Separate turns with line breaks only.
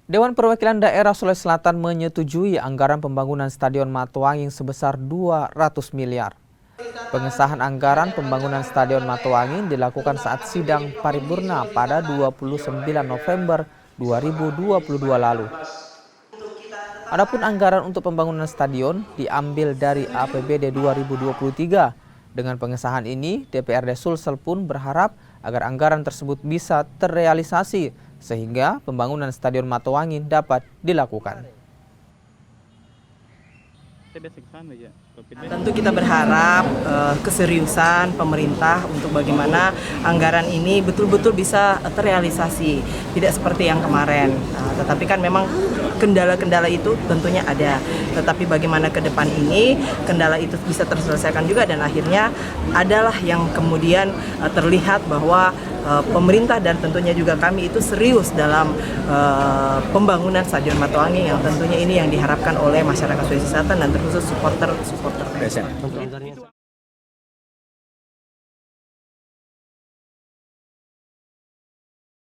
Dewan Perwakilan Daerah Sulawesi Selatan menyetujui anggaran pembangunan Stadion Matoanging sebesar 200 miliar. Pengesahan anggaran pembangunan Stadion Matoanging dilakukan saat sidang paripurna pada 29 November 2022 lalu. Adapun anggaran untuk pembangunan stadion diambil dari APBD 2023. Dengan pengesahan ini, DPRD Sulsel pun berharap agar anggaran tersebut bisa terrealisasi sehingga pembangunan Stadion Matoanging dapat dilakukan.
Tentu kita berharap keseriusan pemerintah untuk bagaimana anggaran ini betul-betul bisa terrealisasi, tidak seperti yang kemarin. Tetapi kan memang kendala-kendala itu tentunya ada. Tetapi bagaimana ke depan ini kendala itu bisa terselesaikan juga, dan akhirnya adalah yang kemudian terlihat bahwa pemerintah dan tentunya juga kami itu serius dalam pembangunan Stadion Matoanging yang tentunya ini yang diharapkan oleh masyarakat Sulawesi Selatan dan terkhusus supporter.